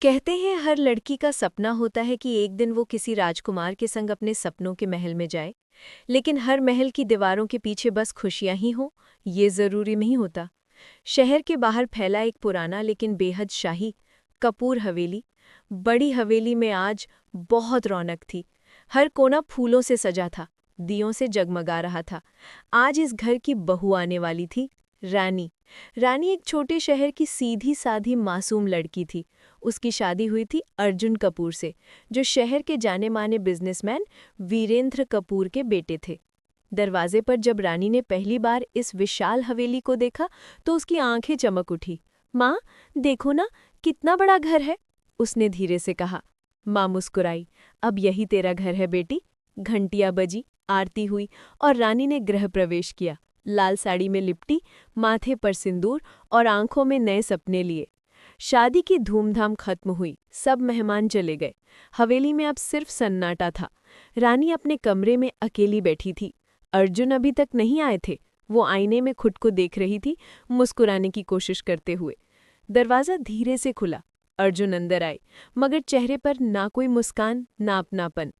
कहते हैं हर लड़की का सपना होता है कि एक दिन वो किसी राजकुमार के संग अपने सपनों के महल में जाए। लेकिन हर महल की दीवारों के पीछे बस खुशियां ही हों, ये जरूरी नहीं होता। शहर के बाहर फैला एक पुराना लेकिन बेहद शाही कपूर हवेली। बड़ी हवेली में आज बहुत रौनक थी। हर कोना फूलों से सजा था, दियों से जगमगा रहा था। आज इस घर की बहू आने वाली थी, रानी। रानी एक छोटे शहर की सीधी साधी मासूम लड़की थी। उसकी शादी हुई थी अर्जुन कपूर से, जो शहर के जाने माने बिजनेसमैन वीरेंद्र कपूर के बेटे थे। दरवाजे पर जब रानी ने पहली बार इस विशाल हवेली को देखा तो उसकी आंखें चमक उठी। माँ, देखो ना, कितना बड़ा घर है, उसने धीरे से कहा। माँ मुस्कुराई। अब यही तेरा घर है बेटी। घंटियां बजी, आरती हुई और रानी ने गृह प्रवेश किया। लाल साड़ी में लिपटी, माथे पर सिंदूर और आंखों में नए सपने लिए। शादी की धूमधाम खत्म हुई, सब मेहमान चले गए। हवेली में अब सिर्फ सन्नाटा था। रानी अपने कमरे में अकेली बैठी थी। अर्जुन अभी तक नहीं आए थे। वो आईने में खुद को देख रही थी, मुस्कुराने की कोशिश करते हुए। दरवाज़ा धीरे से खुला। अर्जुन अंदर आए, मगर चेहरे पर ना कोई मुस्कान, ना अपनापन।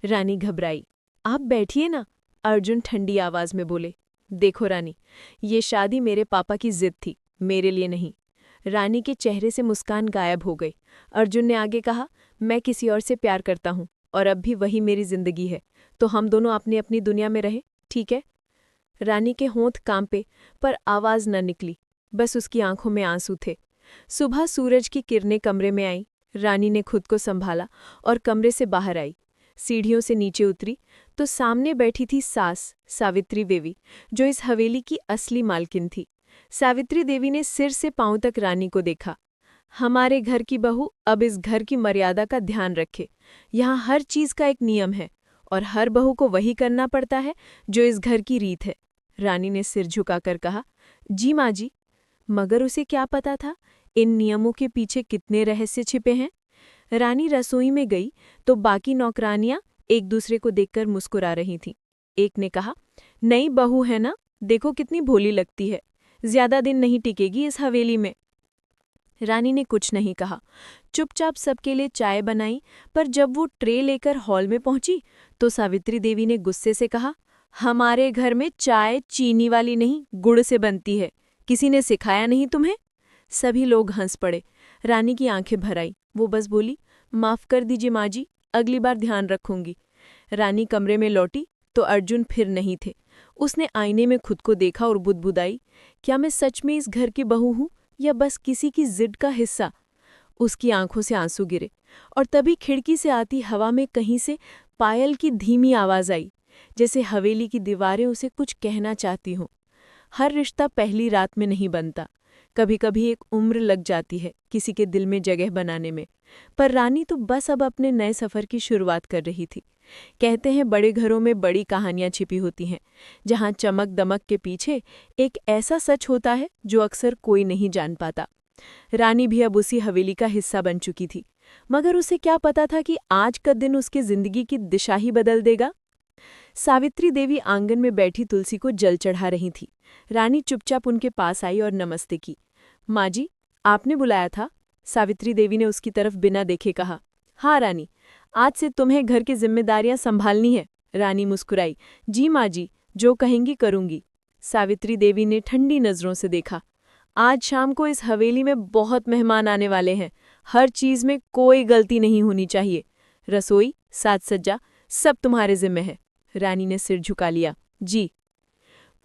रानी घबराई। आप बैठिए ना, अर्जुन ठंडी आवाज में बोले। देखो रानी, ये शादी मेरे पापा की जिद थी, मेरे लिए नहीं। रानी के चेहरे से मुस्कान गायब हो गई। अर्जुन ने आगे कहा, मैं किसी और से प्यार करता हूँ और अब भी वही मेरी जिंदगी है, तो हम दोनों अपनी अपनी दुनिया में रहे, ठीक है? रानी के होंठ कांपे, पर आवाज न निकली। बस उसकी आंखों में आंसू थे। सुबह सूरज की किरणें कमरे में आईं। रानी ने खुद को संभाला और कमरे से बाहर आई। सीढ़ियों से नीचे उतरी तो सामने बैठी थी सास सावित्री देवी, जो इस हवेली की असली मालकिन थी। सावित्री देवी ने सिर से पांव तक रानी को देखा। हमारे घर की बहू अब इस घर की मर्यादा का ध्यान रखे। यहाँ हर चीज का एक नियम है और हर बहू को वही करना पड़ता है जो इस घर की रीत है। रानी ने सिर झुकाकर कहा, जी माँ जी। मगर उसे क्या पता था इन नियमों के पीछे कितने रहस्य छिपे हैं। रानी रसोई में गई तो बाकी नौकरानियां एक दूसरे को देखकर मुस्कुरा रही थीं। एक ने कहा, नई बहू है ना, देखो कितनी भोली लगती है, ज्यादा दिन नहीं टिकेगी इस हवेली में। रानी ने कुछ नहीं कहा, चुपचाप सबके लिए चाय बनाई। पर जब वो ट्रे लेकर हॉल में पहुंची तो सावित्री देवी ने गुस्से से कहा, हमारे घर में चाय चीनी वाली नहीं, गुड़ से बनती है, किसी ने सिखाया नहीं तुम्हें? सभी लोग हंस पड़े। रानी की आंखें भर आई। वो बस बोली, माफ कर दीजिए माँ जी, अगली बार ध्यान रखूंगी। रानी कमरे में लौटी तो अर्जुन फिर नहीं थे। उसने आईने में खुद को देखा और बुदबुदाई, क्या मैं सच में इस घर की बहू हूँ या बस किसी की जिद का हिस्सा? उसकी आंखों से आंसू गिरे और तभी खिड़की से आती हवा में कहीं से पायल की धीमी आवाज आई, जैसे हवेली की दीवारें उसे कुछ कहना चाहती हों। हर रिश्ता पहली रात में नहीं बनता, कभी कभी एक उम्र लग जाती है किसी के दिल में जगह बनाने में। पर रानी तो बस अब अपने नए सफर की शुरुआत कर रही थी। कहते हैं बड़े घरों में बड़ी कहानियां छिपी होती हैं, जहां चमक दमक के पीछे एक ऐसा सच होता है जो अक्सर कोई नहीं जान पाता। रानी भी अब उसी हवेली का हिस्सा बन चुकी थी, मगर उसे क्या पता था कि आज का दिन उसकी जिंदगी की दिशा ही बदल देगा। सावित्री देवी आंगन में बैठी तुलसी को जल चढ़ा रही थी। रानी चुपचाप उनके पास आई और नमस्ते की। माँ जी, आपने बुलाया था? सावित्री देवी ने उसकी तरफ बिना देखे कहा। हाँ रानी, आज से तुम्हें घर की जिम्मेदारियां संभालनी है। रानी मुस्कुराई। जी माँ जी, जो कहेंगी करूंगी। सावित्री देवी ने ठंडी नजरों से देखा। आज शाम को इस हवेली में बहुत मेहमान आने वाले हैं, हर चीज में कोई गलती नहीं होनी चाहिए। रसोई, साज सज्जा, सब तुम्हारे जिम्मे है। रानी ने सिर झुका लिया। जी।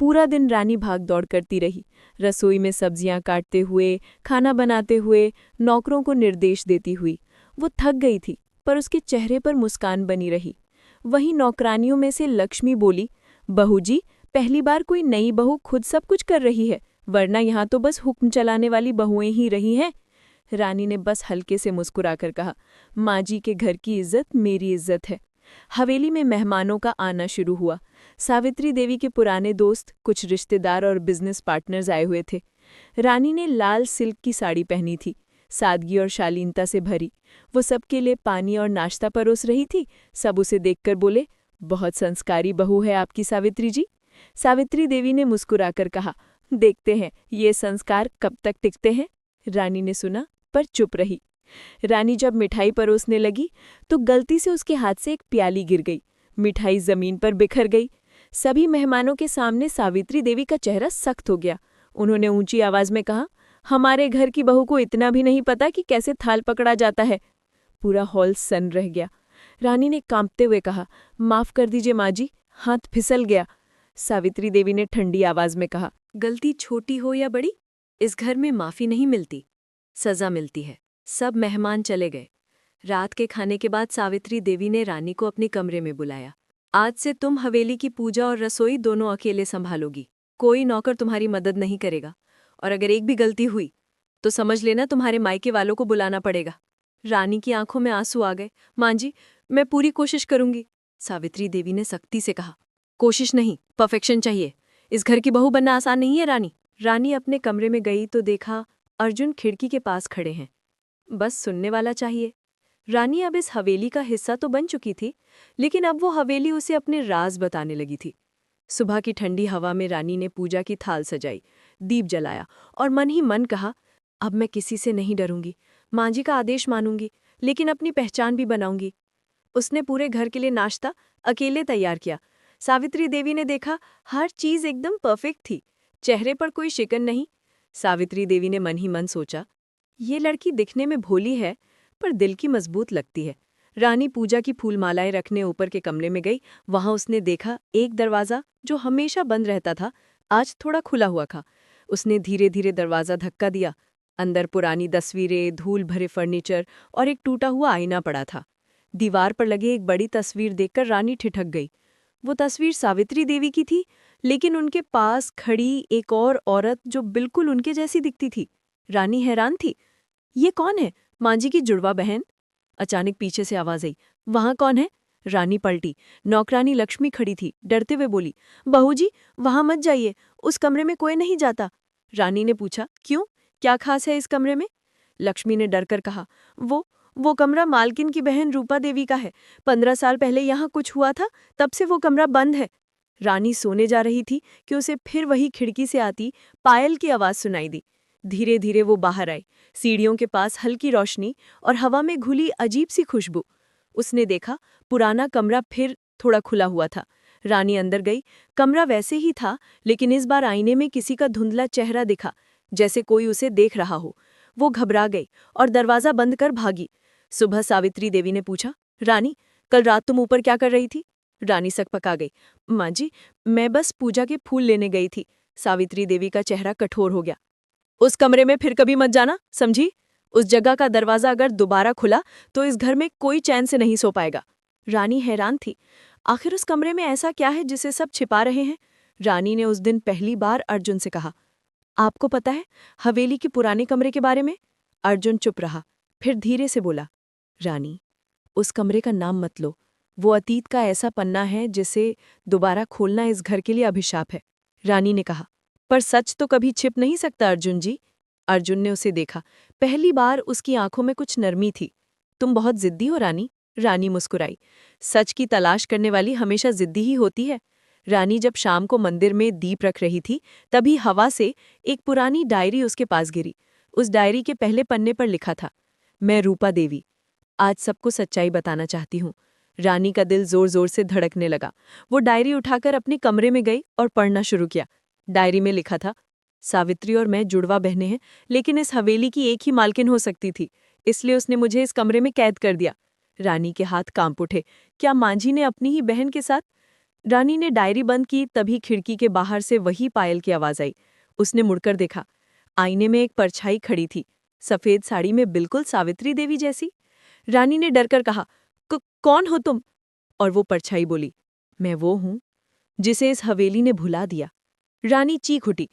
पूरा दिन रानी भाग दौड़ करती रही, रसोई में सब्जियां काटते हुए, खाना बनाते हुए, नौकरों को निर्देश देती हुई। वो थक गई थी, पर उसके चेहरे पर मुस्कान बनी रही। वहीं नौकरानियों में से लक्ष्मी बोली, बहू जी, पहली बार कोई नई बहू खुद सब कुछ कर रही है, वरना यहाँ तो बस हुक्म चलाने वाली बहुएं ही रही हैं। रानी ने बस हल्के से मुस्कुराकर कहा, माँ जी के घर की इज्जत मेरी इज्जत है। हवेली में मेहमानों का आना शुरू हुआ। सावित्री देवी के पुराने दोस्त, कुछ रिश्तेदार और बिजनेस पार्टनर्स आए हुए थे। रानी ने लाल सिल्क की साड़ी पहनी थी, सादगी और शालीनता से भरी। वो सबके लिए पानी और नाश्ता परोस रही थी। सब उसे देखकर बोले, बहुत संस्कारी बहू है आपकी सावित्री जी। सावित्री देवी ने मुस्कुराकर कहा, देखते हैं ये संस्कार कब तक टिकते हैं। रानी ने सुना पर चुप रही। रानी जब मिठाई परोसने लगी तो गलती से उसके हाथ से एक प्याली गिर गई। मिठाई जमीन पर बिखर गई। सभी मेहमानों के सामने सावित्री देवी का चेहरा सख्त हो गया। उन्होंने ऊंची आवाज में कहा, हमारे घर की बहू को इतना भी नहीं पता कि कैसे थाल पकड़ा जाता है। पूरा हॉल सन्न रह गया। रानी ने कांपते हुए कहा, माफ कर दीजिए माँ जी, हाथ फिसल गया। सावित्री देवी ने ठंडी आवाज में कहा, गलती छोटी हो या बड़ी, इस घर में माफी नहीं मिलती, सजा मिलती है। सब मेहमान चले गए। रात के खाने के बाद सावित्री देवी ने रानी को अपने कमरे में बुलाया। आज से तुम हवेली की पूजा और रसोई दोनों अकेले संभालोगी। कोई नौकर तुम्हारी मदद नहीं करेगा, और अगर एक भी गलती हुई तो समझ लेना तुम्हारे मायके वालों को बुलाना पड़ेगा। रानी की आंखों में आंसू आ गए। मां जी, मैं पूरी कोशिश करूंगी, सावित्री देवी ने सख्ती से कहा। कोशिश नहीं, परफेक्शन चाहिए। इस घर की बहू बनना आसान नहीं है रानी। रानी अपने कमरे में गई तो देखा अर्जुन खिड़की के पास खड़े हैं। बस सुनने वाला चाहिए। रानी अब इस हवेली का हिस्सा तो बन चुकी थी, लेकिन अब वो हवेली उसे अपने राज बताने लगी थी। सुबह की ठंडी हवा में रानी ने पूजा की थाल सजाई, दीप जलाया और मन ही मन कहा, अब मैं किसी से नहीं डरूंगी, माँ जी का आदेश मानूंगी, लेकिन अपनी पहचान भी बनाऊंगी। उसने पूरे घर के लिए नाश्ता अकेले तैयार किया। सावित्री देवी ने देखा हर चीज एकदम परफेक्ट थी, चेहरे पर कोई शिकन नहीं। सावित्री देवी ने मन ही मन सोचा, ये लड़की दिखने में भोली है पर दिल की मजबूत लगती है। रानी पूजा की फूलमालाएं रखने ऊपर के कमरे में गई। वहां उसने देखा एक दरवाजा जो हमेशा बंद रहता था आज थोड़ा खुला हुआ था। उसने धीरे धीरे दरवाजा धक्का दिया। अंदर पुरानी तस्वीरें, धूल भरे फर्नीचर और एक टूटा हुआ आईना पड़ा था। दीवार पर लगे एक बड़ी तस्वीर देखकर रानी ठिठक गई। वो तस्वीर सावित्री देवी की थी, लेकिन उनके पास खड़ी एक और औरत जो बिल्कुल उनके जैसी दिखती थी। रानी हैरान थी। ये कौन है? माँ जी की जुड़वा बहन? अचानक पीछे से आवाज आई, वहां कौन है? रानी पलटी। नौकरानी लक्ष्मी खड़ी थी, डरते हुए बोली, बहू जी, वहां मत जाइए, उस कमरे में कोई नहीं जाता। रानी ने पूछा, क्यों, क्या खास है इस कमरे में? लक्ष्मी ने डरकर कहा, वो कमरा मालकिन की बहन रूपा देवी का है। 15 साल पहले यहाँ कुछ हुआ था, तब से वो कमरा बंद है। रानी सोने जा रही थी कि उसे फिर वही खिड़की से आती पायल की आवाज सुनाई दी। धीरे धीरे वो बाहर आई। सीढ़ियों के पास हल्की रोशनी और हवा में घुली अजीब सी खुशबू। उसने देखा पुराना कमरा फिर थोड़ा खुला हुआ था। रानी अंदर गई। कमरा वैसे ही था, लेकिन इस बार आईने में किसी का धुंधला चेहरा दिखा, जैसे कोई उसे देख रहा हो। वो घबरा गई और दरवाजा बंद कर भागी। सुबह सावित्री देवी ने पूछा, रानी, कल रात तुम ऊपर क्या कर रही थी? रानी सकपका गई। माँ जी, मैं बस पूजा के फूल लेने गई थी। सावित्री देवी का चेहरा कठोर हो गया। उस कमरे में फिर कभी मत जाना, समझी? उस जगह का दरवाजा अगर दोबारा खुला तो इस घर में कोई चैन से नहीं सो पाएगा। रानी हैरान थी। आखिर उस कमरे में ऐसा क्या है जिसे सब छिपा रहे हैं? रानी ने उस दिन पहली बार अर्जुन से कहा, आपको पता है हवेली के पुराने कमरे के बारे में? अर्जुन चुप रहा, फिर धीरे से बोला, रानी, उस कमरे का नाम मत लो। वो अतीत का ऐसा पन्ना है जिसे दोबारा खोलना इस घर के लिए अभिशाप है। रानी ने कहा, पर सच तो कभी छिप नहीं सकता अर्जुन जी। अर्जुन ने उसे देखा। पहली बार उसकी आंखों में कुछ नरमी थी। तुम बहुत जिद्दी हो रानी। रानी मुस्कुराई। सच की तलाश करने वाली हमेशा जिद्दी ही होती है। रानी जब शाम को मंदिर में दीप रख रही थी, तभी हवा से एक पुरानी डायरी उसके पास गिरी। उस डायरी के पहले पन्ने पर लिखा था, मैं रूपा देवी आज सबको सच्चाई बताना चाहती हूँ। रानी का दिल जोर जोर से धड़कने लगा। वो डायरी उठाकर अपने कमरे में गई और पढ़ना शुरू किया। डायरी में लिखा था, सावित्री और मैं जुड़वा बहनें हैं, लेकिन इस हवेली की एक ही मालकिन हो सकती थी, इसलिए उसने मुझे इस कमरे में कैद कर दिया। रानी के हाथ कांप उठे। क्या मांझी ने अपनी ही बहन के साथ? रानी ने डायरी बंद की, तभी खिड़की के बाहर से वही पायल की आवाज आई। उसने मुड़कर देखा। आईने में एक परछाई खड़ी थी, सफेद साड़ी में, बिल्कुल सावित्री देवी जैसी। रानी ने डरकर कहा, कौन हो तुम? और वो परछाई बोली, मैं वो हूं जिसे इस हवेली ने भुला दिया। रानी चीख उठी।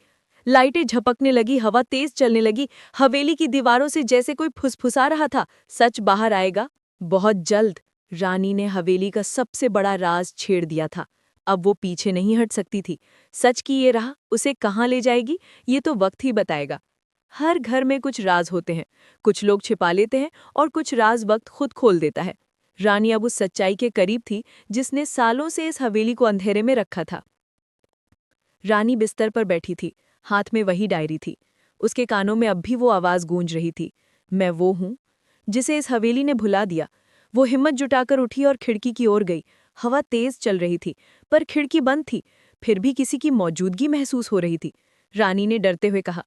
लाइटें झपकने लगी, हवा तेज चलने लगी। हवेली की दीवारों से जैसे कोई फुसफुसा रहा था, सच बाहर आएगा बहुत जल्द। रानी ने हवेली का सबसे बड़ा राज छेड़ दिया था। अब वो पीछे नहीं हट सकती थी। सच की ये राह उसे कहाँ ले जाएगी, ये तो वक्त ही बताएगा। हर घर में कुछ राज होते हैं, कुछ लोग छिपा लेते हैं और कुछ राज वक्त खुद खोल देता है। रानी अब उस सच्चाई के करीब थी जिसने सालों से इस हवेली को अंधेरे में रखा था। रानी बिस्तर पर बैठी थी, हाथ में वही डायरी थी। उसके कानों में अब भी वो आवाज गूंज रही थी, मैं वो हूं जिसे इस हवेली ने भुला दिया। वो हिम्मत जुटाकर उठी और खिड़की की ओर गई। हवा तेज चल रही थी, पर खिड़की बंद थी। फिर भी किसी की मौजूदगी महसूस हो रही थी। रानी ने डरते हुए कहा,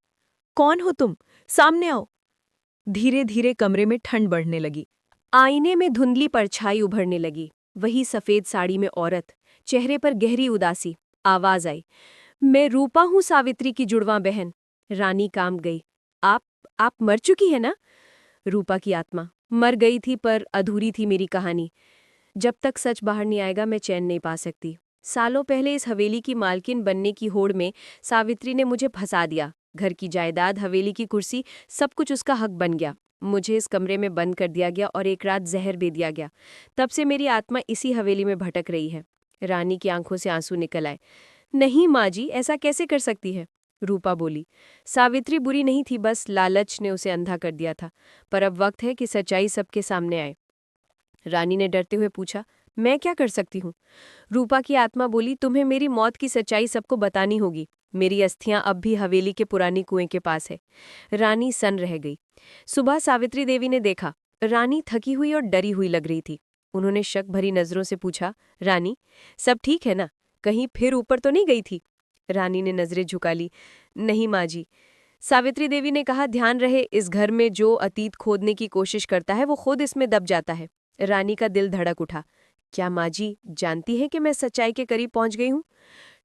कौन हो तुम? सामने आओ। धीरे धीरे कमरे में ठंड बढ़ने लगी। आईने में धुंधली परछाई उभरने लगी। वही सफेद साड़ी में औरत, चेहरे पर गहरी उदासी। आवाज आई, मैं रूपा हूं, सावित्री की जुड़वां बहन। रानी कांप गई। आप मर चुकी है ना? रूपा की आत्मा, मर गई थी, पर अधूरी थी मेरी कहानी। जब तक सच बाहर नहीं आएगा मैं चैन नहीं पा सकती। सालों पहले इस हवेली की मालकिन बनने की होड़ में सावित्री ने मुझे फंसा दिया। घर की जायदाद, हवेली की कुर्सी, सब कुछ उसका हक बन गया। मुझे इस कमरे में बंद कर दिया गया और एक रात जहर दे दिया गया। तब से मेरी आत्मा इसी हवेली में भटक रही है। रानी की आंखों से आंसू निकल आए। नहीं माँ जी, ऐसा कैसे कर सकती है? रूपा बोली, सावित्री बुरी नहीं थी, बस लालच ने उसे अंधा कर दिया था। पर अब वक्त है कि सच्चाई सबके सामने आए। रानी ने डरते हुए पूछा, मैं क्या कर सकती हूँ? रूपा की आत्मा बोली, तुम्हें मेरी मौत की सच्चाई सबको बतानी होगी। मेरी अस्थियां अब भी हवेली के पुरानी कुएं के पास है। रानी सन रह गई। सुबह सावित्री देवी ने देखा। रानी थकी हुई और डरी हुई लग रही थी। उन्होंने शक भरी नजरों से पूछा, रानी, सब ठीक है ना? कहीं फिर ऊपर तो नहीं गई थी? रानी ने नजरें झुका ली। नहीं माँ जी। सावित्री देवी ने कहा, ध्यान रहे, इस घर में जो अतीत खोदने की कोशिश करता है वो खुद इसमें दब जाता है। रानी का दिल धड़क उठा। क्या माँ जी जानती हैं कि मैं सच्चाई के करीब पहुंच गई हूँ?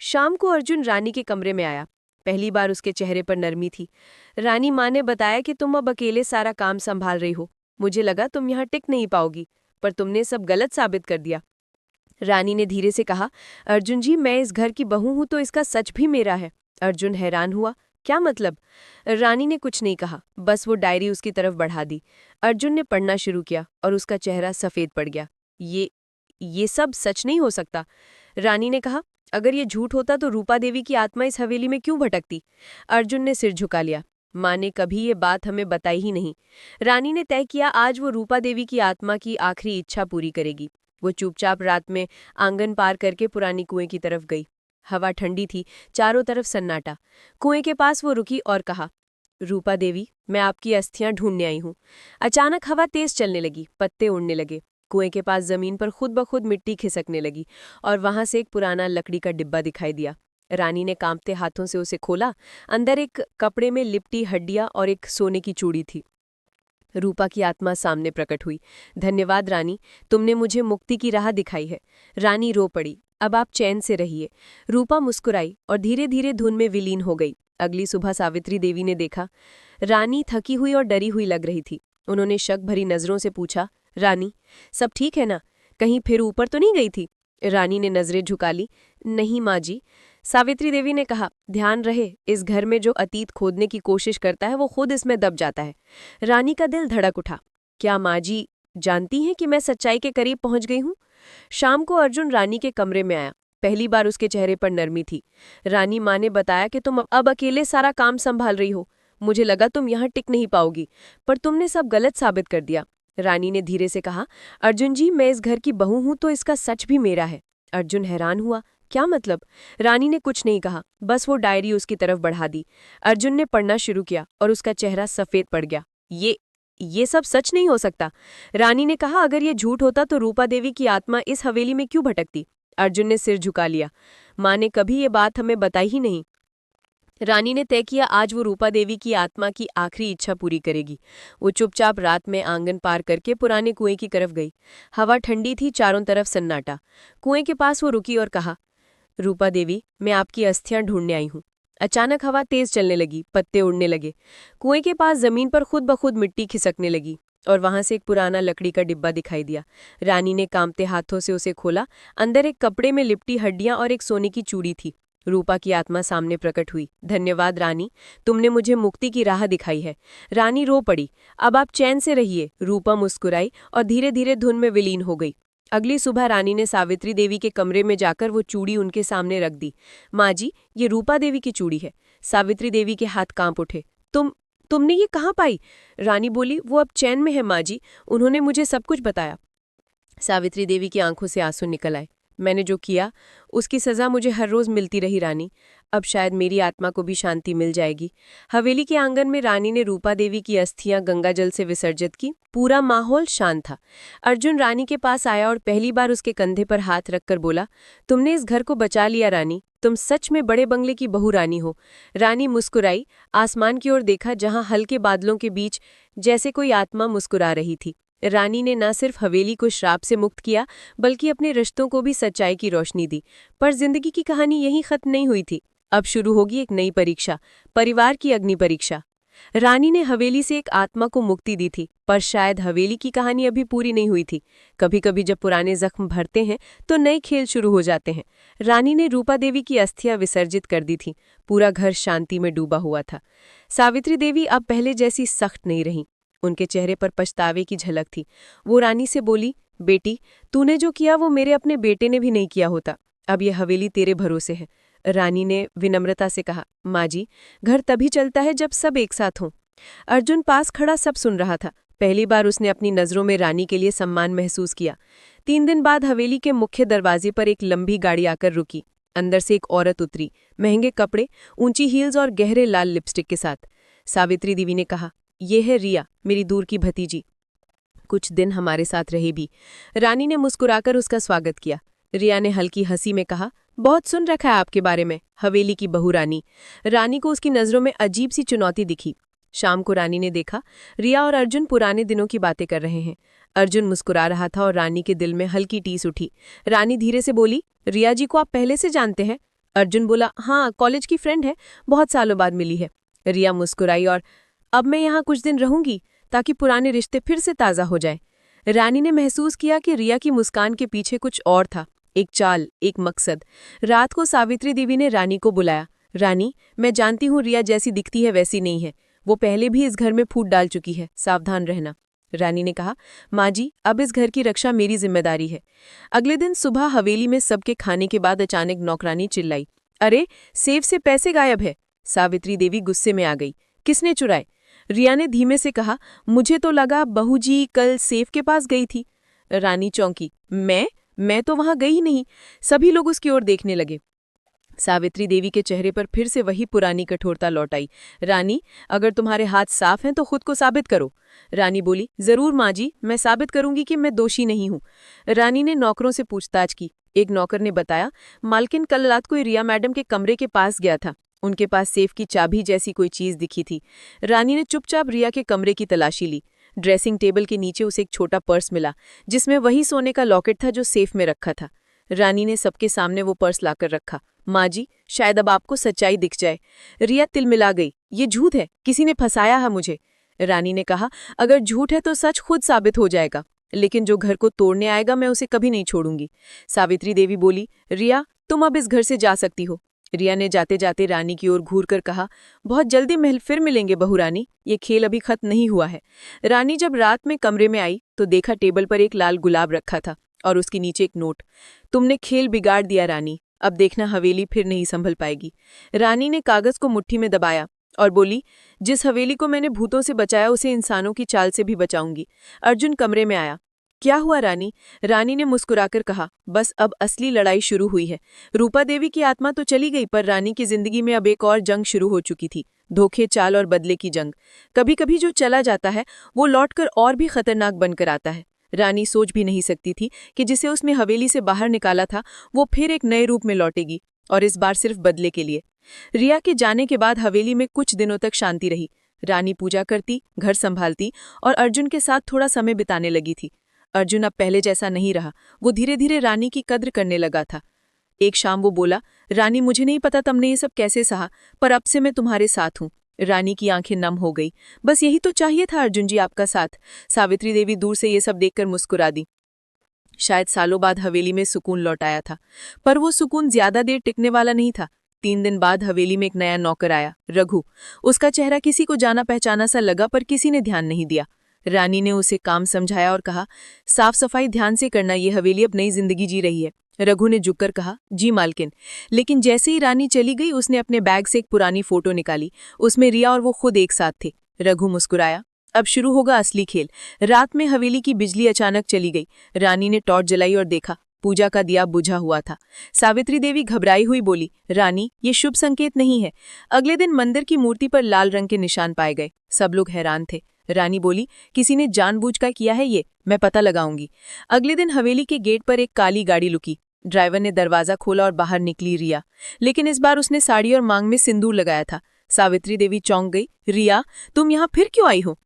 शाम को अर्जुन रानी के कमरे में आया। पहली बार उसके चेहरे पर नरमी थी। रानी माँ ने बताया कि तुम अब अकेले सारा काम संभाल रही हो। मुझे लगा तुम यहाँ टिक नहीं पाओगी, पर तुमने सब गलत साबित कर दिया। रानी ने धीरे से कहा, अर्जुन जी, मैं इस घर की बहू हूं तो इसका सच भी मेरा है। अर्जुन हैरान हुआ, क्या मतलब? रानी ने कुछ नहीं कहा, बस वो डायरी उसकी तरफ बढ़ा दी। अर्जुन ने पढ़ना शुरू किया और उसका चेहरा सफेद पड़ गया। ये सब सच नहीं हो सकता। रानी ने कहा, अगर ये झूठ होता तो रूपा देवी की आत्मा इस हवेली में क्यों भटकती? अर्जुन ने सिर झुका लिया। माँ ने कभी ये बात हमें बताई ही नहीं। रानी ने तय किया, आज वो रूपा देवी की आत्मा की आखिरी इच्छा पूरी करेगी। वो चुपचाप रात में आंगन पार करके पुरानी कुएं की तरफ गई। हवा ठंडी थी, चारों तरफ सन्नाटा। कुएं के पास वो रुकी और कहा, रूपा देवी, मैं आपकी अस्थियां ढूंढने आई हूँ। अचानक हवा तेज चलने लगी, पत्ते उड़ने लगे। कुएं के पास जमीन पर खुद ब खुद मिट्टी खिसकने लगी और वहां से एक पुराना लकड़ी का डिब्बा दिखाई दिया। रानी ने कांपते हाथों से उसे खोला। अंदर एक कपड़े में लिपटी हड्डियां और एक सोने की चूड़ी थी। रूपा की आत्मा सामने प्रकट हुई। धन्यवाद रानी, तुमने मुझे मुक्ति की राह दिखाई है। रानी रो पड़ी। अब आप चैन से रहिए। रूपा मुस्कुराई और धीरे धीरे धुन में विलीन हो गई। अगली सुबह सावित्री देवी ने देखा। रानी थकी हुई और डरी हुई लग रही थी। उन्होंने शक भरी नजरों से पूछा, रानी, सब ठीक है ना? कहीं फिर ऊपर तो नहीं गई थी? रानी ने नजरें झुका ली। नहीं माँ जी। सावित्री देवी ने कहा, ध्यान रहे, इस घर में जो अतीत खोदने की कोशिश करता है वो खुद इसमें दब जाता है। रानी का दिल धड़क उठा। क्या माँ जी जानती हैं कि मैं सच्चाई के करीब पहुंच गई हूँ? शाम को अर्जुन रानी के कमरे में आया। पहली बार उसके चेहरे पर नरमी थी। रानी माँ ने बताया कि तुम अब अकेले सारा काम संभाल रही हो। मुझे लगा तुम यहाँ टिक नहीं पाओगी, पर तुमने सब गलत साबित कर दिया। रानी ने धीरे से कहा, अर्जुन जी, मैं इस घर की बहू हूं तो इसका सच भी मेरा है। अर्जुन हैरान हुआ, क्या मतलब? रानी ने कुछ नहीं कहा, बस वो डायरी उसकी तरफ बढ़ा दी। अर्जुन ने पढ़ना शुरू किया और उसका चेहरा सफेद पड़ गया। ये सब सच नहीं हो सकता। रानी ने कहा, अगर ये झूठ होता तो रूपा देवी की आत्मा इस हवेली में क्यों भटकती? अर्जुन ने सिर झुका लिया। माँ ने कभी ये बात हमें बताई ही नहीं। रानी ने तय किया, आज वो रूपा देवी की आत्मा की आखिरी इच्छा पूरी करेगी। वो चुपचाप रात में आंगन पार करके पुराने कुएं की तरफ गई। हवा ठंडी थी, चारों तरफ सन्नाटा। कुएं के पास वो रुकी और कहा, रूपा देवी, मैं आपकी अस्थियां ढूंढने आई हूँ। अचानक हवा तेज चलने लगी, पत्ते उड़ने लगे। कुएं के पास जमीन पर खुद ब खुद मिट्टी खिसकने लगी और वहां से एक पुराना लकड़ी का डिब्बा दिखाई दिया। रानी ने कांपते हाथों से उसे खोला। अंदर एक कपड़े में लिपटी हड्डियां और एक सोने की चूड़ी थी। रूपा की आत्मा सामने प्रकट हुई। धन्यवाद रानी, तुमने मुझे मुक्ति की राह दिखाई है। रानी रो पड़ी। अब आप चैन से रहिए। रूपा मुस्कुराई और धीरे धीरे धुन में विलीन हो गई। अगली सुबह रानी ने सावित्री देवी के कमरे में जाकर वो चूड़ी उनके सामने रख दी। माँ जी, ये रूपा देवी की चूड़ी है। सावित्री देवी के हाथ कांप उठे। तुमने ये कहाँ पाई? रानी बोली, वो अब चैन में है माँ जी, उन्होंने मुझे सब कुछ बताया। सावित्री देवी की आंखों से आंसू निकल आए। मैंने जो किया उसकी सज़ा मुझे हर रोज़ मिलती रही रानी। अब शायद मेरी आत्मा को भी शांति मिल जाएगी। हवेली के आंगन में रानी ने रूपा देवी की अस्थियां गंगाजल से विसर्जित की। पूरा माहौल शांत था। अर्जुन रानी के पास आया और पहली बार उसके कंधे पर हाथ रखकर बोला, तुमने इस घर को बचा लिया रानी, तुम सच में बड़े बंगले की बहू रानी हो। रानी मुस्कुराई, आसमान की ओर देखा जहां हल्के बादलों के बीच जैसे कोई आत्मा मुस्कुरा रही थी। रानी ने न सिर्फ हवेली को श्राप से मुक्त किया बल्कि अपने रिश्तों को भी सच्चाई की रोशनी दी। पर जिंदगी की कहानी यहीं खत्म नहीं हुई थी। अब शुरू होगी एक नई परीक्षा, परिवार की अग्नि परीक्षा। रानी ने हवेली से एक आत्मा को मुक्ति दी थी, पर शायद हवेली की कहानी अभी पूरी नहीं हुई थी। कभी कभी जब पुराने जख्म भरते हैं तो नए खेल शुरू हो जाते हैं। रानी ने रूपा देवी की अस्थियां विसर्जित कर दी थी। पूरा घर शांति में डूबा हुआ था। सावित्री देवी अब पहले जैसी सख्त नहीं रही। उनके चेहरे पर पछतावे की झलक थी। वो रानी से बोली, बेटी, तूने जो किया वो मेरे अपने बेटे ने भी नहीं किया होता। अब ये हवेली तेरे भरोसे है। रानी ने विनम्रता से कहा, माँ जी, घर तभी चलता है जब सब एक साथ हों। अर्जुन पास खड़ा सब सुन रहा था। पहली बार उसने अपनी नज़रों में रानी के लिए सम्मान महसूस किया। 3 दिन बाद हवेली के मुख्य दरवाजे पर एक लंबी गाड़ी आकर रुकी। अंदर से एक औरत उतरी, महंगे कपड़े, ऊंची हील्स और गहरे लाल लिपस्टिक के साथ। सावित्री देवी ने कहा, ये है रिया, मेरी दूर की भतीजी। कुछ दिन हमारे साथ रहे भी। रानी ने मुस्कुराकर उसका स्वागत किया। रिया ने हल्की हंसी में कहा, बहुत सुन रखा है आपके बारे में, हवेली की बहू रानी। रानी को उसकी नज़रों में अजीब सी चुनौती दिखी। शाम को रानी ने देखा, रिया और अर्जुन पुराने दिनों की बातें कर रहे हैं। अर्जुन मुस्कुरा रहा था और रानी के दिल में हल्की टीस उठी। रानी धीरे से बोली, रिया जी को आप पहले से जानते हैं? अर्जुन बोला, हाँ, कॉलेज की फ्रेंड है, बहुत सालों बाद मिली है। रिया मुस्कुराई और, अब मैं यहाँ कुछ दिन रहूंगी ताकि पुराने रिश्ते फिर से ताज़ा हो जाए। रानी ने महसूस किया कि रिया की मुस्कान के पीछे कुछ और था, एक चाल, एक मकसद। रात को सावित्री देवी ने रानी को बुलाया। रानी, मैं जानती हूँ रिया जैसी दिखती है वैसी नहीं है। वो पहले भी इस घर में फूट डाल चुकी है, सावधान रहना। रानी ने कहा, माँ जी, अब इस घर की रक्षा मेरी जिम्मेदारी है। अगले दिन सुबह हवेली में सबके खाने के बाद अचानक नौकरानी चिल्लाई, अरे, सेफ से पैसे गायब है। सावित्री देवी गुस्से में आ गई। किसने चुराए? रिया ने धीमे से कहा, मुझे तो लगा बहू जी कल सेफ के पास गई थी। रानी चौंकी, मैं तो वहां गई नहीं। सभी लोग उसकी ओर देखने लगे। सावित्री देवी के चेहरे पर फिर से वही पुरानी कठोरता लौट आई। रानी, अगर तुम्हारे हाथ साफ हैं तो खुद को साबित करो। रानी बोली, जरूर माँ जी, मैं साबित करूंगी कि मैं दोषी नहीं हूँ। रानी ने नौकरों से पूछताछ की। एक नौकर ने बताया, मालकिन कल रात को रिया मैडम के कमरे के पास गया था। उनके पास सेफ की चाबी जैसी कोई चीज दिखी थी। रानी ने चुपचाप रिया के कमरे की तलाशी ली। ड्रेसिंग टेबल के नीचे उसे एक छोटा पर्स मिला, जिसमें वही सोने का लॉकेट था जो सेफ में रखा था। रानी ने सबके सामने वो पर्स लाकर रखा। माँ जी, शायद अब आपको सच्चाई दिख जाए। रिया तिलमिला गई, ये झूठ है, किसी ने फंसाया है मुझे। रानी ने कहा, अगर झूठ है तो सच खुद साबित हो जाएगा, लेकिन जो घर को तोड़ने आएगा मैं उसे कभी नहीं छोड़ूंगी। सावित्री देवी बोली, रिया, तुम अब इस घर से जा सकती हो। रिया ने जाते जाते रानी की ओर घूरकर कहा, बहुत जल्दी महल फिर मिलेंगे बहू रानी, ये खेल अभी खत्म नहीं हुआ है। रानी जब रात में कमरे में आई तो देखा टेबल पर एक लाल गुलाब रखा था और उसके नीचे एक नोट। तुमने खेल बिगाड़ दिया रानी, अब देखना हवेली फिर नहीं संभल पाएगी। रानी ने कागज को मुट्ठी में दबाया और बोली, जिस हवेली को मैंने भूतों से बचाया उसे इंसानों की चाल से भी बचाऊंगी। अर्जुन कमरे में आया। क्या हुआ रानी? रानी ने मुस्कुराकर कहा, बस अब असली लड़ाई शुरू हुई है। रूपा देवी की आत्मा तो चली गई, पर रानी की जिंदगी में अब एक और जंग शुरू हो चुकी थी, धोखे, चाल और बदले की जंग। कभी कभी जो चला जाता है वो लौटकर और भी खतरनाक बनकर आता है। रानी सोच भी नहीं सकती थी कि जिसे उसने हवेली से बाहर निकाला था वो फिर एक नए रूप में लौटेगी, और इस बार सिर्फ बदले के लिए। रिया के जाने के बाद हवेली में कुछ दिनों तक शांति रही। रानी पूजा करती, घर संभालती और अर्जुन के साथ थोड़ा समय बिताने लगी थी। अर्जुन अब पहले जैसा नहीं रहा, वो धीरे धीरे रानी की कद्र करने लगा था। एक शाम वो बोला, रानी, मुझे नहीं पता तुमने ये सब कैसे सहा, पर अब से मैं तुम्हारे साथ हूँ। रानी की आंखें नम हो गई। बस यही तो चाहिए था अर्जुन जी, आपका साथ। सावित्री देवी दूर से ये सब देखकर मुस्कुरा दी। शायद सालों बाद हवेली में सुकून लौट आया था, पर वो सुकून ज्यादा देर टिकने वाला नहीं था। 3 दिन बाद हवेली में एक नया नौकर आया, रघु। उसका चेहरा किसी को जाना पहचाना सा लगा, पर किसी ने ध्यान नहीं दिया। रानी ने उसे काम समझाया और कहा, साफ सफाई ध्यान से करना, ये हवेली अब नई जिंदगी जी रही है। रघु ने झुककर कहा, जी मालकिन। लेकिन जैसे ही रानी चली गई उसने अपने बैग से एक पुरानी फोटो निकाली। उसमें रिया और वो खुद एक साथ थे। रघु मुस्कुराया, अब शुरू होगा असली खेल। रात में हवेली की बिजली अचानक चली गई। रानी ने टॉर्च जलाई और देखा, पूजा का दिया बुझा हुआ था। सावित्री देवी घबराई हुई बोली, रानी, ये शुभ संकेत नहीं है। अगले दिन मंदिर की मूर्ति पर लाल रंग के निशान पाए गए। सब लोग हैरान थे। रानी बोली, किसी ने जानबूझकर किया है ये, मैं पता लगाऊंगी। अगले दिन हवेली के गेट पर एक काली गाड़ी लुकी। ड्राइवर ने दरवाजा खोला और बाहर निकली रिया, लेकिन इस बार उसने साड़ी और मांग में सिंदूर लगाया था। सावित्री देवी चौंक गई। रिया, तुम यहाँ फिर क्यों आई हो?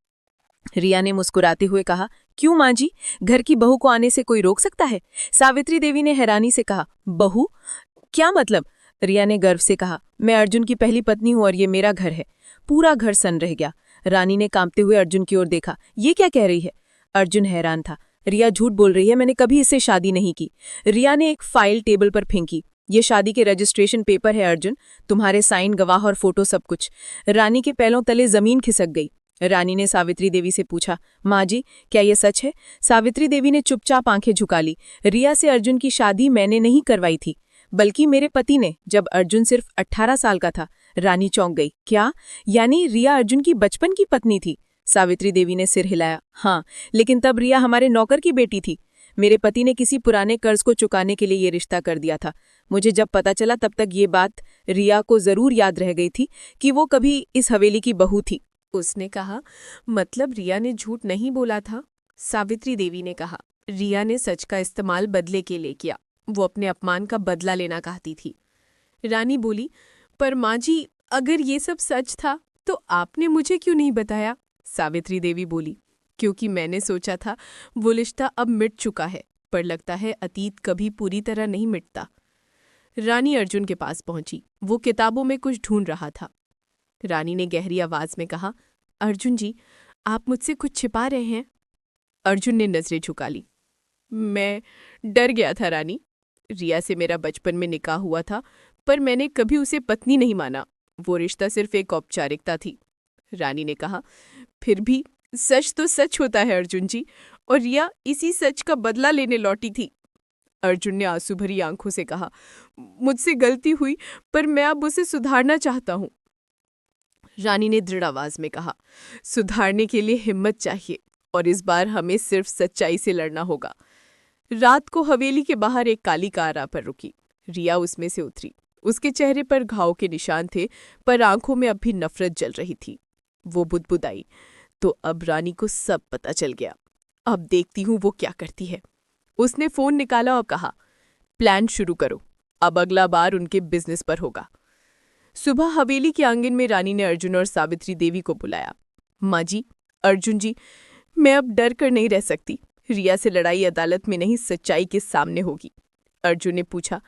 रिया ने मुस्कुराते हुए कहा, क्यों माँ जी, घर की बहू को आने से कोई रोक सकता है? सावित्री देवी ने हैरानी से कहा, बहू? क्या मतलब? रिया ने गर्व से कहा, मैं अर्जुन की पहली पत्नी हूं और ये मेरा घर है। पूरा घर सन रह गया। रानी ने कांपते हुए अर्जुन की ओर देखा, ये क्या कह रही है? अर्जुन हैरान था। रिया झूठ बोल रही है, मैंने कभी इससे शादी नहीं की। रिया ने एक फाइल टेबल पर फेंकी। ये शादी के रजिस्ट्रेशन पेपर है अर्जुन, तुम्हारे साइन, गवाह और फोटो सब कुछ। रानी के पैरों तले जमीन खिसक गई। रानी ने सावित्री देवी से पूछा, माँ जी, क्या ये सच है? सावित्री देवी ने चुपचाप आंखें झुका ली। रिया से अर्जुन की शादी मैंने नहीं करवाई थी, बल्कि मेरे पति ने, जब अर्जुन सिर्फ 18 साल का था। रानी चौंक गई। क्या? यानी रिया अर्जुन की बचपन की पत्नी थी? सावित्री देवी ने सिर हिलाया। हाँ, लेकिन तब रिया हमारे नौकर की बेटी थी। मेरे पति ने किसी पुराने कर्ज को चुकाने के लिए ये रिश्ता कर दिया था। मुझे जब पता चला तब तक ये बात रिया को जरूर याद रह गई थी कि वो कभी इस हवेली की बहू थी। उसने कहा, मतलब रिया ने झूठ नहीं बोला था? सावित्री देवी ने कहा, रिया ने सच का इस्तेमाल बदले के लिए किया। वो अपने अपमान का बदला लेना चाहती थी। रानी बोली, पर माँ जी, अगर ये सब सच था तो आपने मुझे क्यों नहीं बताया? सावित्री देवी बोली, क्योंकि मैंने सोचा था वो रिश्ता अब मिट चुका है, पर लगता है अतीत कभी पूरी तरह नहीं मिटता। रानी अर्जुन के पास पहुंची। वो किताबों में कुछ ढूंढ रहा था। रानी ने गहरी आवाज में कहा, अर्जुन जी, आप मुझसे कुछ छिपा रहे हैं? अर्जुन ने नजरें झुका ली। मैं डर गया था रानी। रिया से मेरा बचपन में निकाह हुआ था, पर मैंने कभी उसे पत्नी नहीं माना। वो रिश्ता सिर्फ एक औपचारिकता थी। रानी ने कहा, फिर भी सच तो सच होता है अर्जुन जी, और रिया इसी सच का बदला लेने लौटी थी। अर्जुन ने आंसू भरी आंखों से कहा, मुझसे गलती हुई, पर मैं अब उसे सुधारना चाहता हूं। रानी ने दृढ़ आवाज में कहा, सुधारने के लिए हिम्मत चाहिए, और इस बार हमें सिर्फ सच्चाई से लड़ना होगा। रात को हवेली के बाहर एक काली कार आ पर रुकी। रिया उसमें से उतरी। उसके चेहरे पर घाव के निशान थे, पर आंखों में अब भी नफरत जल रही थी। वो बुदबुदाई, तो अब रानी को सब पता चल गया। अब देखती हूँ वो क्या करती है। उसने फोन निकाला और कहा, प्लान शुरू करो, अब अगला बार उनके बिजनेस पर होगा। सुबह हवेली के आंगन में रानी ने अर्जुन और सावित्री देवी को बुलाया। माँ जी, अर्जुन जी, मैं अब डर कर नहीं रह सकती। रिया से लड़ाई अदालत में नहीं, सच्चाई के सामने होगी। अर्जुन ने पूछा,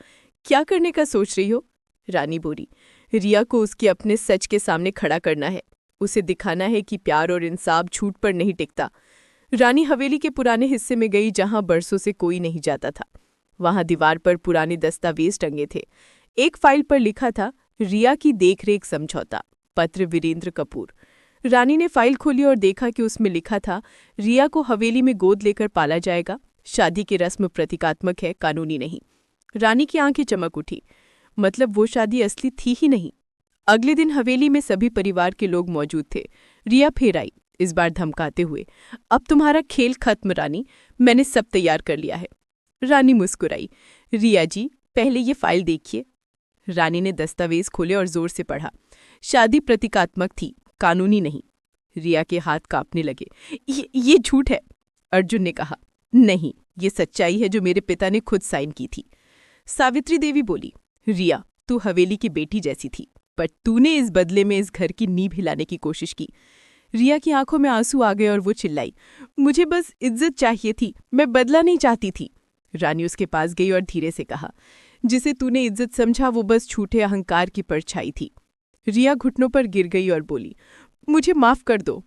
क्या करने का सोच रही हो? रानी बोली, रिया को उसके अपने सच के सामने खड़ा करना है। उसे दिखाना है कि प्यार और इंसाफ झूठ पर नहीं टिकता। रानी हवेली के पुराने हिस्से में गई, जहां बरसों से कोई नहीं जाता था। वहां दीवार पर पुराने दस्तावेज टंगे थे। एक फाइल पर लिखा था, रिया की देखरेख समझौता, पत्र वीरेंद्र कपूर। रानी ने फाइल खोली और देखा कि उसमें लिखा था, रिया को हवेली में गोद लेकर पाला जाएगा। शादी की रस्म प्रतीकात्मक है, कानूनी नहीं। रानी की आंखें चमक उठी। मतलब वो शादी असली थी ही नहीं। अगले दिन हवेली में सभी परिवार के लोग मौजूद थे। रिया फिर आई, इस बार धमकाते हुए, अब तुम्हारा खेल खत्म रानी, मैंने सब तैयार कर लिया है। रानी मुस्कुराई। रिया जी, पहले ये फाइल देखिए। रानी ने दस्तावेज खोले और जोर से पढ़ा। शादी प्रतीकात्मक थी, कानूनी नहीं। रिया के हाथ कांपने लगे। ये झूठ है। अर्जुन ने कहा, नहीं, ये सच्चाई है जो मेरे पिता ने खुद साइन की थी। सावित्री देवी बोली, रिया, तू हवेली की बेटी जैसी थी, पर तूने इस बदले में इस घर की नींव हिलाने की कोशिश की। रिया की आंखों में आंसू आ गए और वो चिल्लाई, मुझे बस इज्जत चाहिए थी, मैं बदला नहीं चाहती थी। रानी उसके पास गई और धीरे से कहा, जिसे तूने इज्जत समझा वो बस झूठे अहंकार की परछाई थी। रिया घुटनों पर गिर गई और बोली, मुझे माफ कर दो।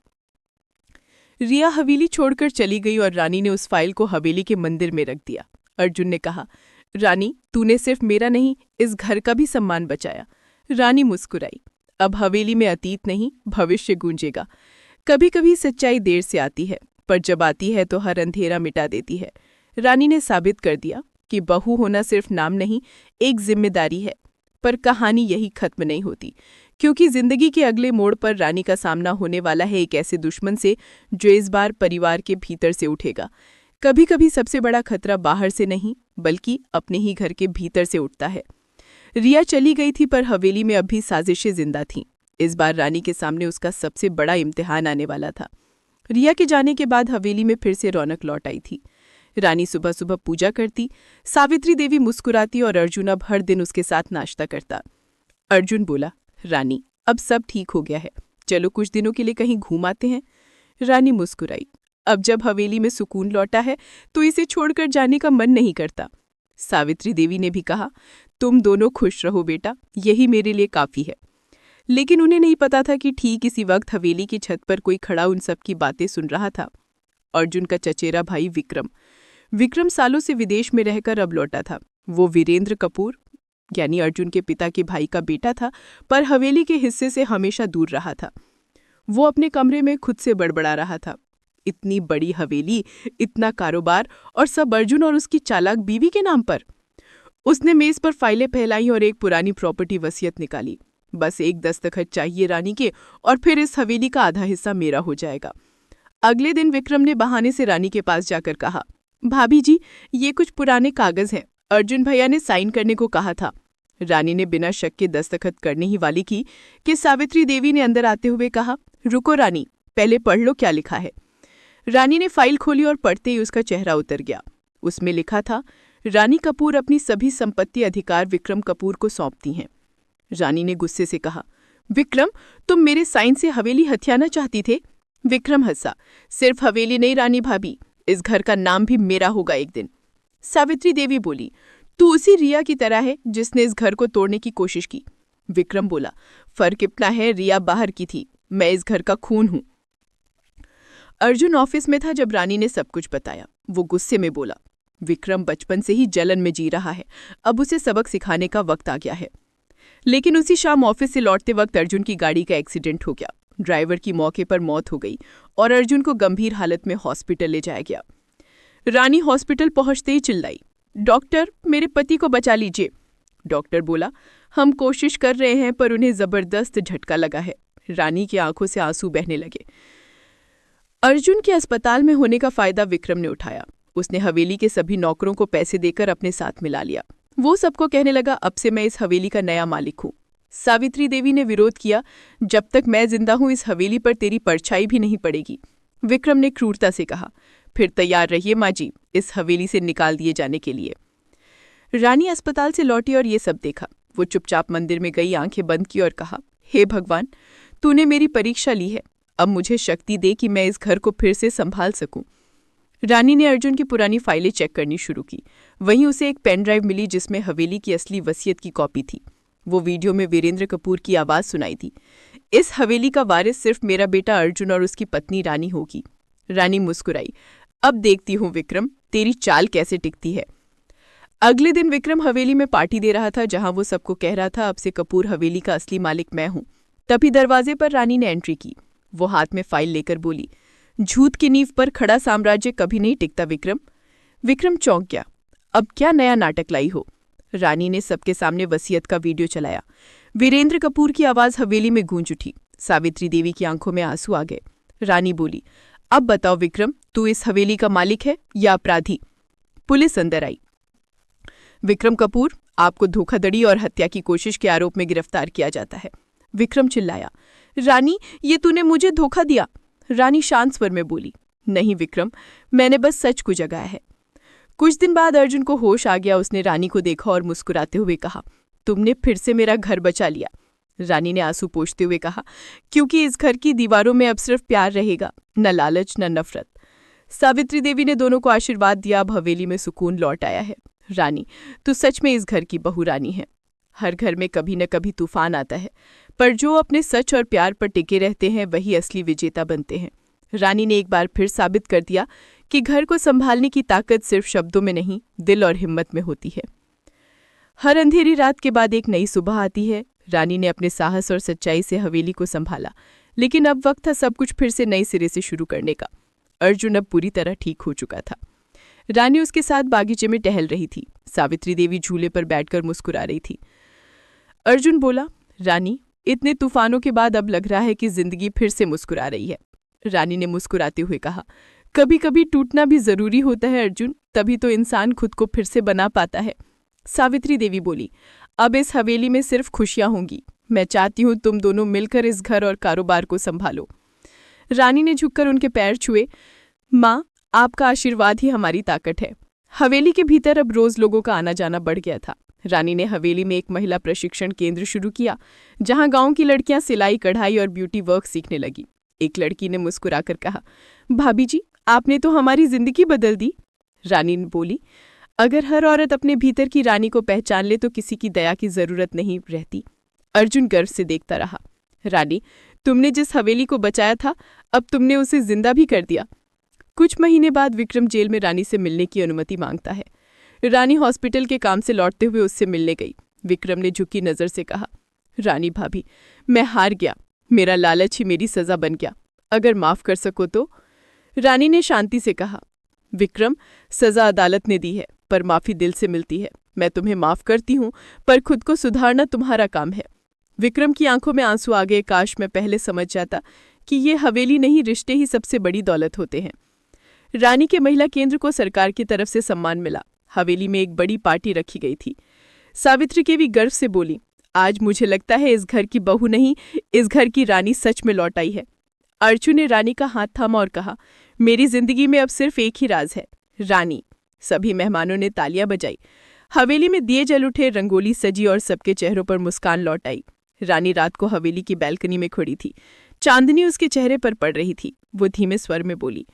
रिया हवेली छोड़कर चली गई और रानी ने उस फाइल को हवेली के मंदिर में रख दिया। अर्जुन ने कहा, रानी, तूने सिर्फ मेरा नहीं, इस घर का भी सम्मान बचाया। रानी मुस्कुराई। अब हवेली में अतीत नहीं, भविष्य गूंजेगा। कभी कभी सच्चाई देर से आती है, पर जब आती है तो हर अंधेरा मिटा देती है। रानी ने साबित कर दिया कि बहू होना सिर्फ नाम नहीं, एक जिम्मेदारी है। पर कहानी यही खत्म नहीं होती, क्योंकि जिंदगी के अगले मोड़ पर रानी का सामना होने वाला है एक ऐसे दुश्मन से जो इस बार परिवार के भीतर से उठेगा। कभी कभी सबसे बड़ा खतरा बाहर से नहीं बल्कि अपने ही घर के भीतर से उठता है। रिया चली गई थी पर हवेली में अब भी साजिशें जिंदा थीं। इस बार रानी के सामने उसका सबसे बड़ा इम्तिहान आने वाला था। रिया के जाने के बाद हवेली में फिर से रौनक लौट आई थी। रानी सुबह सुबह पूजा करती, सावित्री देवी मुस्कुराती और अर्जुन अब हर दिन उसके साथ नाश्ता करता। अर्जुन बोला, रानी अब सब ठीक हो गया है, चलो कुछ दिनों के लिए कहीं घूम आते हैं। रानी मुस्कुराई, अब जब हवेली में सुकून लौटा है तो इसे छोड़कर जाने का मन नहीं करता। सावित्री देवी ने भी कहा, तुम दोनों खुश रहो बेटा, यही मेरे लिए काफी है। लेकिन उन्हें नहीं पता था कि ठीक इसी वक्त हवेली की छत पर कोई खड़ा उन सब की बातें सुन रहा था। अर्जुन का चचेरा भाई विक्रम सालों से विदेश में रहकर अब लौटा था। वो वीरेंद्र कपूर यानी अर्जुन के पिता के भाई का बेटा था, पर हवेली के हिस्से से हमेशा दूर रहा था। वो अपने कमरे में खुद से बड़बड़ा रहा था, इतनी बड़ी हवेली, इतना कारोबार और सब अर्जुन और उसकी चालाक बीवी के नाम पर। उसने मेज पर फाइलें फैलाई और एक पुरानी प्रॉपर्टी वसीयत निकाली। बस एक दस्तखत चाहिए रानी के और फिर इस हवेली का आधा हिस्सा मेरा हो जाएगा। अगले दिन विक्रम ने बहाने से रानी के पास जाकर कहा, भाभी जी, ये कुछ पुराने कागज हैं, अर्जुन भैया ने साइन करने को कहा था। रानी ने बिना शक के दस्तखत करने ही वाली की कि सावित्री देवी ने अंदर आते हुए कहा, रुको रानी, पहले पढ़ लो क्या लिखा है। रानी ने फाइल खोली और पढ़ते ही उसका चेहरा उतर गया। उसमें लिखा था, रानी कपूर अपनी सभी संपत्ति अधिकार विक्रम कपूर को सौंपती हैं। रानी ने गुस्से से कहा, विक्रम, तुम मेरे साइन से हवेली हथियाना चाहती थे? विक्रम हंसा, सिर्फ हवेली नहीं रानी भाभी, इस घर का नाम भी मेरा होगा एक दिन। सावित्री देवी बोली, तू उसी रिया की तरह है जिसने इस घर को तोड़ने की कोशिश की। विक्रम बोला, फर्क इतना है, रिया बाहर की थी, मैं इस घर का खून हूं। अर्जुन ऑफिस में था जब रानी ने सब कुछ बताया। वो गुस्से में बोला, विक्रम बचपन से ही जलन में जी रहा है, अब उसे सबक सिखाने का वक्त आ गया है। लेकिन उसी शाम ऑफिस से लौटते वक्त अर्जुन की गाड़ी का एक्सीडेंट हो गया। ड्राइवर की मौके पर मौत हो गई और अर्जुन को गंभीर हालत में हॉस्पिटल ले जाया गया। रानी हॉस्पिटल पहुंचते ही चिल्लाई, डॉक्टर, मेरे पति को बचा लीजिए। डॉक्टर बोला, हम कोशिश कर रहे हैं पर उन्हें जबरदस्त झटका लगा है। रानी की आंखों से आंसू बहने लगे। अर्जुन के अस्पताल में होने का फायदा विक्रम ने उठाया। उसने हवेली के सभी नौकरों को पैसे देकर अपने साथ मिला लिया। वो सबको कहने लगा, अब से मैं इस हवेली का नया मालिक हूँ। सावित्री देवी ने विरोध किया, जब तक मैं जिंदा हूँ इस हवेली पर तेरी परछाई भी नहीं पड़ेगी। विक्रम ने क्रूरता से कहा, फिर तैयार रहिए माँ जी, इस हवेली से निकाल दिए जाने के लिए। रानी अस्पताल से लौटी और ये सब देखा। वो चुपचाप मंदिर में गई, आंखें बंद की और कहा, हे भगवान, तूने मेरी परीक्षा ली है, अब मुझे शक्ति दे कि मैं इस घर को फिर से संभाल सकूं। रानी ने अर्जुन की पुरानी फाइलें चेक करनी शुरू की। वहीं उसे एक पेन ड्राइव मिली जिसमें हवेली की असली वसीयत की कॉपी थी। वो वीडियो में वीरेंद्र कपूर की आवाज सुनाई थी, इस हवेली का वारिस सिर्फ मेरा बेटा अर्जुन और उसकी पत्नी रानी होगी। रानी मुस्कुराई, अब देखती हूँ विक्रम, तेरी चाल कैसे टिकती है। अगले दिन विक्रम हवेली में पार्टी दे रहा था, जहां वो सबको कह रहा था, अब से कपूर हवेली का असली मालिक मैं हूं। तभी दरवाजे पर रानी ने एंट्री की। वो हाथ में फाइल लेकर बोली, झूठ की नींव पर खड़ा साम्राज्य कभी नहीं टिकता विक्रम। विक्रम चौंक गया, अब क्या नया नाटक लाई हो। रानी ने सबके सामने वसीयत का वीडियो चलाया। वीरेंद्र कपूर की आवाज हवेली में गूंज उठी। सावित्री देवी की आंखों में आंसू आ गए। रानी बोली, अब बताओ विक्रम, तू इस हवेली का मालिक है या अपराधी। पुलिस अंदर आई। विक्रम कपूर, आपको धोखाधड़ी और हत्या की कोशिश के आरोप में गिरफ्तार किया जाता है। विक्रम चिल्लाया, रानी, ये तूने मुझे धोखा दिया। रानी शांत स्वर में बोली, नहीं विक्रम, मैंने बस सच को जगाया है। कुछ दिन बाद अर्जुन को होश आ गया। उसने रानी को देखा और मुस्कुराते हुए कहा, तुमने फिर से मेरा घर बचा लिया। रानी ने आंसू पोंछते हुए कहा, क्योंकि इस घर की दीवारों में अब सिर्फ प्यार रहेगा, न लालच न नफरत। सावित्री देवी ने दोनों को आशीर्वाद दिया। अब हवेली में सुकून लौट आया है। रानी, तू सच में इस घर की बहू रानी है। हर घर में कभी न कभी तूफान आता है, पर जो अपने सच और प्यार पर टिके रहते हैं वही असली विजेता बनते हैं। रानी ने एक बार फिर साबित कर दिया कि घर को संभालने की ताकत सिर्फ शब्दों में नहीं, दिल और हिम्मत में होती है। हर अंधेरी रात के बाद एक नई सुबह आती है। रानी ने अपने साहस और सच्चाई से हवेली को संभाला, लेकिन अब वक्त था सब कुछ फिर से नए सिरे से शुरू करने का। अर्जुन अब पूरी तरह ठीक हो चुका था। रानी उसके साथ बागीचे में टहल रही थी। सावित्री देवी झूले पर बैठकर मुस्कुरा रही थी। अर्जुन बोला, रानी, इतने तूफानों के बाद अब लग रहा है कि जिंदगी फिर से मुस्कुरा रही है। रानी ने मुस्कुराते हुए कहा, कभी कभी टूटना भी जरूरी होता है अर्जुन, तभी तो इंसान खुद को फिर से बना पाता है। सावित्री देवी बोली, अब इस हवेली में सिर्फ खुशियां होंगी। मैं चाहती हूँ तुम दोनों मिलकर इस घर और कारोबार को संभालो। रानी ने झुककर उनके पैर छुए। माँ, आपका आशीर्वाद ही हमारी ताकत है। हवेली के भीतर अब रोज लोगों का आना जाना बढ़ गया था। रानी ने हवेली में एक महिला प्रशिक्षण केंद्र शुरू किया, जहां गांव की लड़कियां सिलाई, कढ़ाई और ब्यूटी वर्क सीखने लगी। एक लड़की ने मुस्कुराकर कहा, भाभी जी, आपने तो हमारी जिंदगी बदल दी। रानी ने बोली, अगर हर औरत अपने भीतर की रानी को पहचान ले तो किसी की दया की जरूरत नहीं रहती। अर्जुन गर्व से देखता रहा। रानी, तुमने जिस हवेली को बचाया था, अब तुमने उसे जिंदा भी कर दिया। कुछ महीने बाद विक्रम जेल में रानी से मिलने की अनुमति मांगता है। रानी हॉस्पिटल के काम से लौटते हुए उससे मिलने गई। विक्रम ने झुकी नजर से कहा, रानी भाभी, मैं हार गया। मेरा लालच ही मेरी सजा बन गया। अगर माफ कर सको तो। रानी ने शांति से कहा, विक्रम, सजा अदालत ने दी है, पर माफी दिल से मिलती है। मैं तुम्हें माफ करती हूँ, पर खुद को सुधारना तुम्हारा काम है। विक्रम की आंखों में आंसू आ गए। काश मैं पहले समझ जाता कि ये हवेली नहीं, रिश्ते ही सबसे बड़ी दौलत होते हैं। रानी के महिला केंद्र को सरकार की तरफ से सम्मान मिला। हवेली में एक बड़ी पार्टी रखी गई थी। सावित्री देवी गर्व से बोली, आज मुझे लगता है इस घर की बहू नहीं, इस घर की रानी सच में लौट आई है। अर्जुन ने रानी का हाथ थामा और कहा, मेरी जिंदगी में अब सिर्फ एक ही राज है, रानी। सभी मेहमानों ने तालियां बजाई। हवेली में दिए जल उठे, रंगोली सजी और सबके चेहरों पर मुस्कान लौट आई। रानी रात को हवेली की बैल्कनी में खड़ी थी। चांदनी उसके चेहरे पर पड़ रही थी। वो धीमे स्वर में बोली,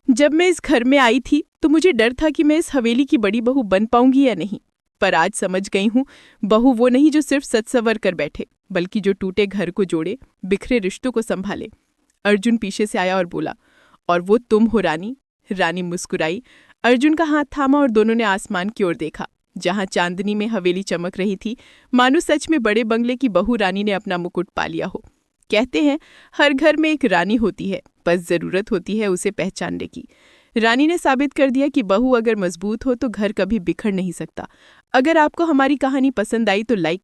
जब मैं इस घर में आई थी तो मुझे डर था कि मैं इस हवेली की बड़ी बहू बन पाऊंगी या नहीं, पर आज समझ गई हूँ, बहू वो नहीं जो सिर्फ सच संवर कर बैठे, बल्कि जो टूटे घर को जोड़े, बिखरे रिश्तों को संभाले। अर्जुन पीछे से आया और बोला, और वो तुम हो रानी। रानी मुस्कुराई, अर्जुन का हाथ थामा और दोनों ने आसमान की ओर देखा, जहां चांदनी में हवेली चमक रही थी, मानो सच में बड़े बंगले की बहू रानी ने अपना मुकुट पा लिया हो। कहते हैं, हर घर में एक रानी होती है, बस जरूरत होती है उसे पहचानने की। रानी ने साबित कर दिया कि बहू अगर मजबूत हो तो घर कभी बिखर नहीं सकता। अगर आपको हमारी कहानी पसंद आई तो लाइक